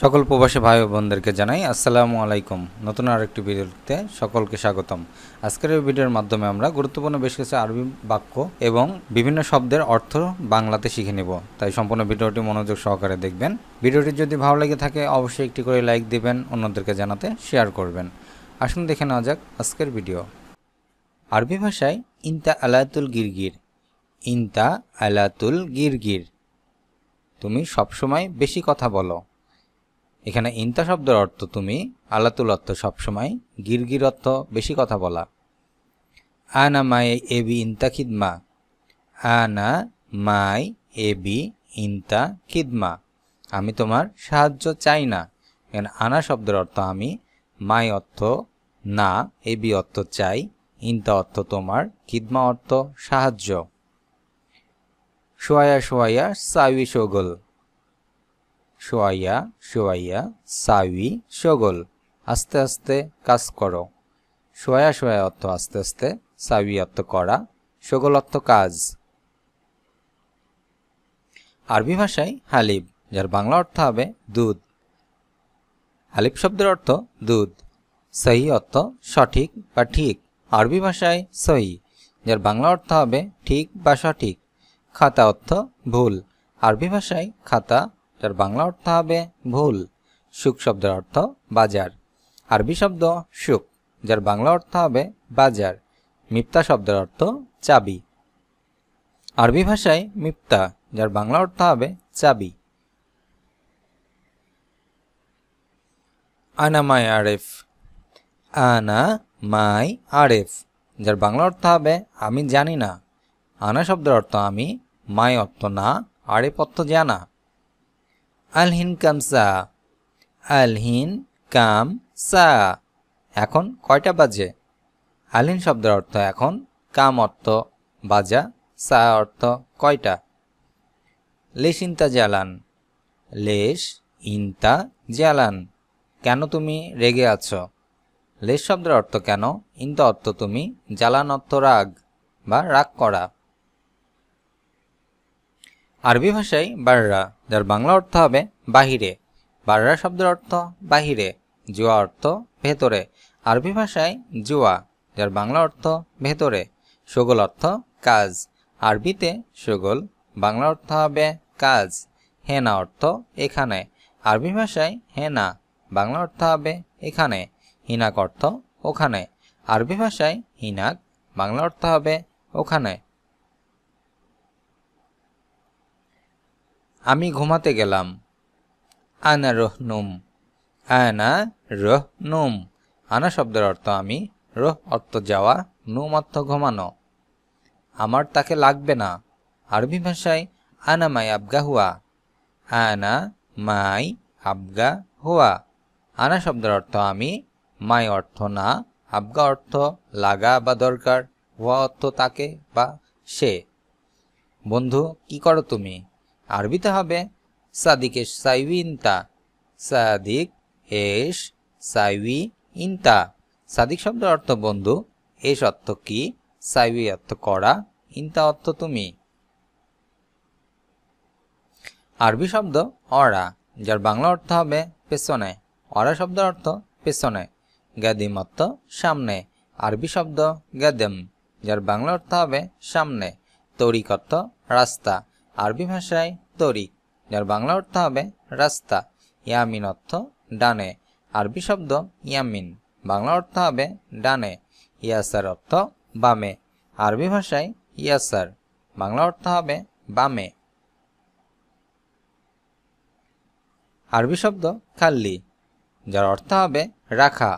সকল প্রবাসী ভাই ও বোনদেরকে জানাই আসসালামু আলাইকুম। নতুন আরেকটি ভিডিওতে সকলকে স্বাগতম। আজকের এই ভিডিওর মাধ্যমে আমরা গুরুত্বপূর্ণ বেশ কিছু আরবি বাক্য এবং বিভিন্ন শব্দের অর্থ বাংলাতে শিখে নেব, তাই সম্পূর্ণ ভিডিওটি মনোযোগ সহকারে দেখবেন। ভিডিওটি যদি ভালো লেগে থাকে অবশ্যই একটি করে লাইক দিবেন, অন্যদেরকে জানাতে শেয়ার করবেন। আসুন দেখে নেওয়া যাক আজকের ভিডিও। আরবি ভাষায় ইনতা আলাতুল গিরগির, ইনতা আলাতুল গিরগির, তুমি সবসময় বেশি কথা বলো। এখানে ইনতা শব্দের অর্থ তুমি, আলাতুল অর্থ সবসময়, গিরগির অর্থ বেশি কথা বলা। আনা মাই এবি ইনতা খিদমা, আনা মাই এবি ইনতা খিদমা, আমি তোমার সাহায্য চাই না। এখানে আনা শব্দের অর্থ আমি, মাই অর্থ না, এবি অর্থ চাই, ইনতা অর্থ তোমার, খিদমা অর্থ সাহায্য। শোয়া শোয়া সাউি শোগল, শোয়া শোয়া সাউি শোগল, আস্তে আস্তে কাজ করো। শোয়া শোয়া অর্থ আস্তে আস্তে, সাউি অর্থ করা, শোগল অর্থ কাজ। আরবি ভাষায় হালিব, যার বাংলা অর্থ হবে দুধ। হালিব শব্দের অর্থ দুধ। সহি অর্থ সঠিক বা ঠিক। আরবি ভাষায় সহি, যার বাংলা অর্থ হবে ঠিক বা সঠিক। খাতা অর্থ ভুল। আরবি ভাষায় খাতা, যার বাংলা অর্থ হবে ভুল। সুক শব্দের অর্থ বাজার। আরবি শব্দ সুক, যার বাংলা অর্থ হবে বাজার। মিফতা শব্দের অর্থ চাবি। আরবি ভাষায় মিফতা, যার বাংলা অর্থ হবে চাবি। আনা মাই আরেফ, আনা মাই আরেফ, যার বাংলা অর্থ হবে আমি জানি না। আনা শব্দের অর্থ আমি, মাই অর্থ না, আরেফ অর্থ জানা। আলহিন কাম সা, আলহিন কাম সা, এখন কয়টা বাজে। আলহিন শব্দের অর্থ এখন, কাম অর্থ বাজা, সা অর্থ কয়টা। লেশ ইনতা জ্বালান, লেশ ইনতা জ্বালান, কেন তুমি রেগে আছো। লেশ শব্দের অর্থ কেন, ইনতা অর্থ তুমি, জ্বালান অর্থ রাগ বা রাগ করা। আরবি ভাষায় বাররা, যার বাংলা অর্থ হবে বাহিরে। বাররা শব্দের অর্থ বাহিরে, জুয়া অর্থ ভেতরে। আরবি ভাষায় জুয়া, যার বাংলা অর্থ ভেতরে। শোগল অর্থ কাজ। আরবিতে শোগল, বাংলা অর্থ হবে কাজ। হেনা অর্থ এখানে। আরবি ভাষায় হেনা, বাংলা অর্থ হবে এখানে। হিনাক অর্থ ওখানে। আরবি ভাষায় হিনাক, বাংলা অর্থ হবে ওখানে। আমি ঘুমাতে গেলাম। আনা রহনুম, আনা রহনুম, আনা শব্দের অর্থ আমি, রহ অর্থ যাওয়া, নুম অর্থ ঘুমানো। আমার তাকে লাগবে না। আরবি ভাষায় আনা মাই আবগা হুয়া, আনা মাই আবগা হুয়া, আনা শব্দের অর্থ আমি, মাই অর্থ না, আবগা অর্থ লাগা বা দরকার, হুয়া অর্থ তাকে বা সে। বন্ধু কি করো তুমি। আরবিতে হবে সাদিক এস সাইউি ইনতা, সাদিক এস সাইউি ইনতা। সাদিক শব্দের অর্থ বন্ধু, এস অর্থ কি, সাইউি অর্থ করা, ইনতা অর্থ তুমি। আরবি শব্দ অরা, যার বাংলা অর্থ হবে পেছনে। অরা শব্দের অর্থ পেছনে। গাদিম অর্থ সামনে। আরবি শব্দ গাদেম, যার বাংলা অর্থ হবে সামনে। তরিক অর্থ রাস্তা। আরবি ভাষায় তরিক, যার বাংলা অর্থ হবে রাস্তা। ইয়ামিন অর্থ ডানে। আরবি শব্দ ইয়ামিন, বাংলা অর্থ হবে ডানে। ইয়াসার অর্থ বামে। আরবি ভাষায় ইয়াসার, বাংলা অর্থ হবে বামে। আরবি শব্দ খাল্লি, যার অর্থ হবে রাখা।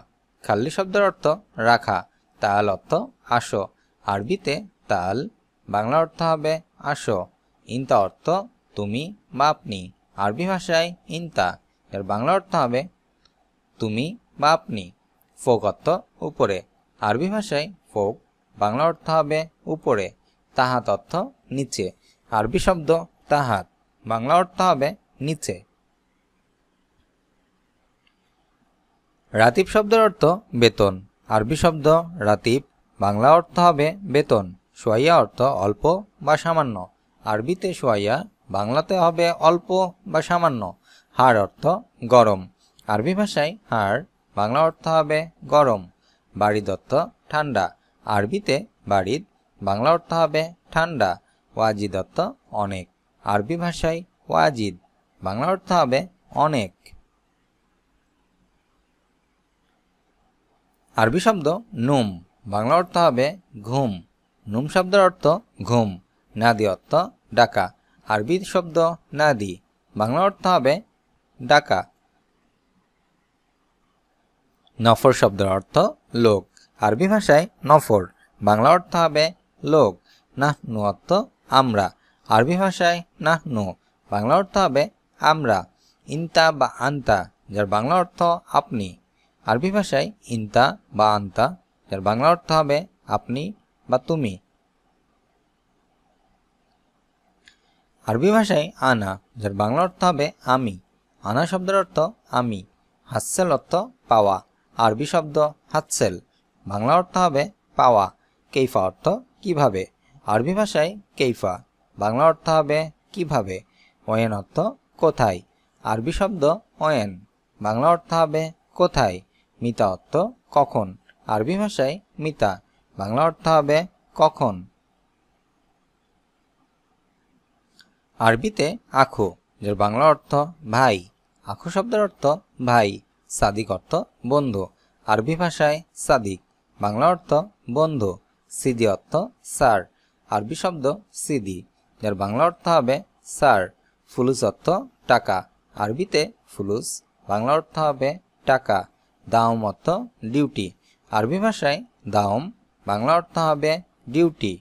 খাল্লি শব্দের অর্থ রাখা। তাল অর্থ আসো। আরবিতে তাল, বাংলা অর্থ হবে আসো। ইনতা অর্থ তুমি বা আপনি। আরবি ভাষায় ইনতা, এর বাংলা অর্থ হবে তুমি বা আপনি। ফোক অর্থ উপরে। আরবি ভাষায় ফোক, বাংলা অর্থ হবে উপরে। তাহাত অর্থ নিচে। আরবি শব্দ তাহাত, বাংলা অর্থ হবে নিচে। রাতিব শব্দের অর্থ বেতন। আরবি শব্দ রাতিব, বাংলা অর্থ হবে বেতন। সোয়াইয়া অর্থ অল্প বা সামান্য। আরবিতে সোয়াইয়া, বাংলাতে হবে অল্প বা সামান্য। হাড় অর্থ গরম, আরবি ভাষায় হাড়, বাংলা অর্থ হবে গরম। বারিদ অর্থ ঠান্ডা, আরবিতে বারিদ, বাংলা অর্থ হবে ঠান্ডা। ওয়াজিদ অর্থ অনেক, আরবি ভাষায় ওয়াজিদ, বাংলা অর্থ হবে অনেক। আরবি শব্দ নুম, বাংলা অর্থ হবে ঘুম। নুম শব্দের অর্থ ঘুম। নাদি অর্থ ডাকা, আরবি শব্দ নাদি, বাংলা অর্থ হবে ডাকা। নফর শব্দের অর্থ লোক, আরবি ভাষায় নফর, বাংলা অর্থ হবে লোক। নাহনু অর্থ আমরা, আরবি ভাষায় নাহনু, বাংলা অর্থ হবে আমরা। ইনতা বা আন্তা, যার বাংলা অর্থ আপনি, আরবি ভাষায় ইনতা বা আন্তা, যার বাংলা অর্থ হবে আপনি বা তুমি। আরবি ভাষায় আনা, যার বাংলা অর্থ হবে আমি, আনা শব্দের অর্থ আমি। হাসসেল অর্থ পাওয়া, আরবি শব্দ হাতসেল, বাংলা অর্থ হবে পাওয়া। কেইফা অর্থ কিভাবে, আরবি ভাষায় কেইফা, বাংলা অর্থ হবে কিভাবে। ওয়েন অর্থ কোথায়, আরবি শব্দ ওয়েন, বাংলা অর্থ হবে কোথায়। মিতা অর্থ কখন, আরবি ভাষায় মিতা, বাংলা অর্থ হবে কখন। আরবিতে আখু, যার বাংলা অর্থ ভাই, আখু শব্দের অর্থ ভাই। সাদিক অর্থ বন্ধু, আরবি ভাষায় সাদিক, বাংলা অর্থ বন্ধু। সিদি অর্থ স্যার, আরবি শব্দ সিদি, যার বাংলা অর্থ হবে স্যার। ফুলুস অর্থ টাকা, আরবিতে ফুলুস, বাংলা অর্থ হবে টাকা। দাওম অর্থ ডিউটি, আরবি ভাষায় দাওম, বাংলা অর্থ হবে ডিউটি।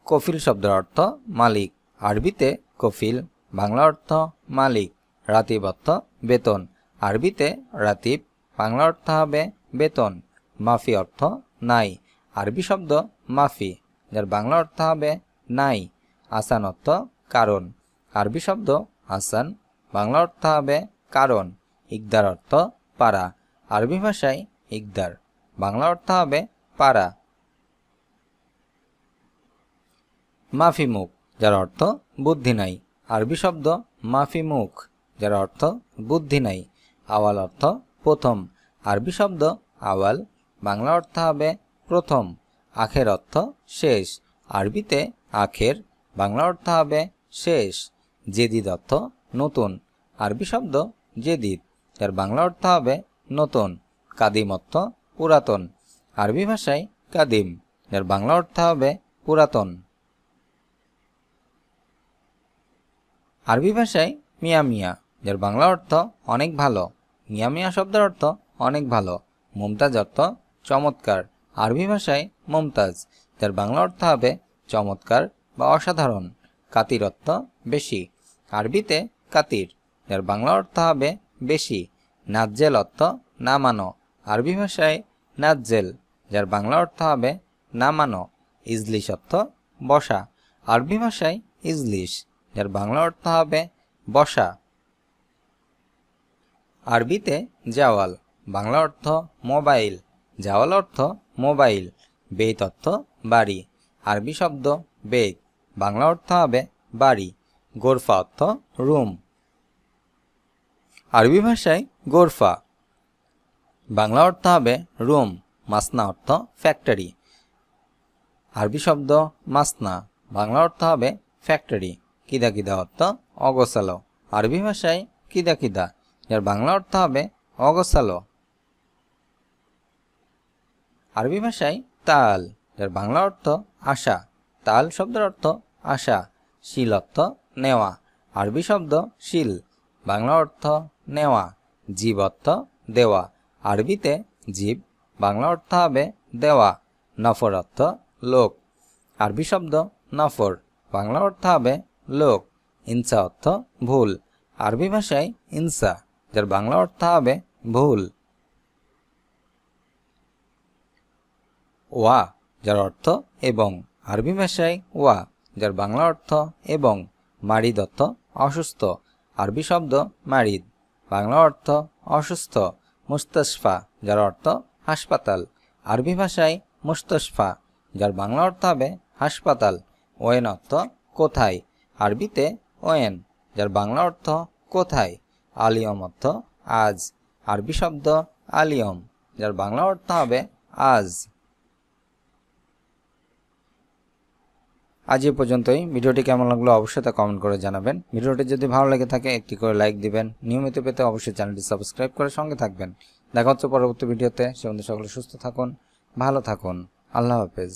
কফিল শব্দের অর্থ মালিক, আরবিতে কফিল, বাংলা অর্থ মালিক। রাতিব অর্থ বেতন, আরবিতে রাতিব, বাংলা অর্থ হবে বেতন। মাফি অর্থ নাই, আরবি শব্দ মাফি, যার বাংলা অর্থ হবে নাই। আসান অর্থ কারণ, আরবি শব্দ আসান, বাংলা অর্থ হবে কারণ। ইকদার অর্থ পারা, আরবি ভাষায় ইকদার, বাংলা অর্থ হবে পারা। মাফি মুখ, যার অর্থ বুদ্ধি নাই, আরবি শব্দ মাফি মুখ, যার অর্থ বুদ্ধি নাই। আওয়াল অর্থ প্রথম, আরবি শব্দ আওয়াল, বাংলা অর্থ হবে প্রথম। আখের অর্থ শেষ, আরবিতে আখের, বাংলা অর্থ হবে শেষ। জেদিদ অর্থ নতুন, আরবি শব্দ জেদিদ, যার বাংলা অর্থ হবে নতুন। কাদিম অর্থ পুরাতন, আরবি ভাষায় কাদিম, যার বাংলা অর্থ হবে পুরাতন। আরবি ভাষায় মিয়া মিয়া, যার বাংলা অর্থ অনেক ভালো, মিয়া মিয়া শব্দের অর্থ অনেক ভালো। মুমতাজ অর্থ চমৎকার, আরবি ভাষায় মুমতাজ, যার বাংলা অর্থ হবে চমৎকার বা অসাধারণ। কাতির অর্থ বেশি, আরবিতে কাতির, যার বাংলা অর্থ হবে বেশি। নাজ্জেল অর্থ নামানো, আরবি ভাষায় নাজ্জেল, যার বাংলা অর্থ হবে নামানো। ইজলিশ অর্থ বসা, আরবি ভাষায় ইজলিশ, যার বাংলা অর্থ হবে বসা। আরবিতে জাওয়াল, বাংলা অর্থ মোবাইল, জাওয়াল অর্থ মোবাইল। বেত অর্থ বাড়ি, আরবি শব্দ বেত, বাংলা অর্থ হবে বাড়ি। গোরফা অর্থ রুম, আরবি ভাষায় গোরফা, বাংলা অর্থ হবে রুম। মাসনা অর্থ ফ্যাক্টরি, আরবি শব্দ মাসনা, বাংলা অর্থ হবে ফ্যাক্টরি। কিদা কিদা অর্থ অগোছালো, আরবি ভাষায় কিদা কিদা, যার বাংলা অর্থ হবে অগোছালো। আরবি ভাষায় তাল, যার বাংলা অর্থ আশা, তাল শব্দের অর্থ আশা। শিল অর্থ নেওয়া, আরবি শব্দ শিল, বাংলা অর্থ নেওয়া। জীব অর্থ দেওয়া, আরবিতে জীব, বাংলা অর্থ হবে দেওয়া। নফর অর্থ লোক, আরবি শব্দ নফর, বাংলা অর্থ হবে লোক। ইনসা অর্থ ভুল, আরবি ভাষায় ইনসা, যার বাংলা অর্থ হবে ভুল। ওয়া, যার অর্থ এবং, আরবি ভাষায় ওয়া, যার বাংলা অর্থ এবং। মারিদ অর্থ অসুস্থ, আরবি শব্দ মারিদ, বাংলা অর্থ অসুস্থ। মুস্তাশফা, যার অর্থ হাসপাতাল, আরবি ভাষায় মুস্তাশফা, যার বাংলা অর্থ হবে হাসপাতাল। ওয়েন অর্থ কোথায়, আরবিতে ওয়েন, যার বাংলা অর্থ কোথায়। আলিয়ম অর্থ আজ। আরবি শব্দ আলিয়ম, যার বাংলা অর্থ হবে আজ। আজ এ পর্যন্তই। ভিডিওটি কেমন লাগলো অবশ্যই তা কমেন্ট করে জানাবেন। ভিডিওটি যদি ভালো লেগে থাকে একটি করে লাইক দিবেন। নিয়মিত পেতে অবশ্যই চ্যানেলটি সাবস্ক্রাইব করে সঙ্গে থাকবেন। দেখা হচ্ছে পরবর্তী ভিডিওতে। সে সকলে সুস্থ থাকুন, ভালো থাকুন। আল্লাহ হাফেজ।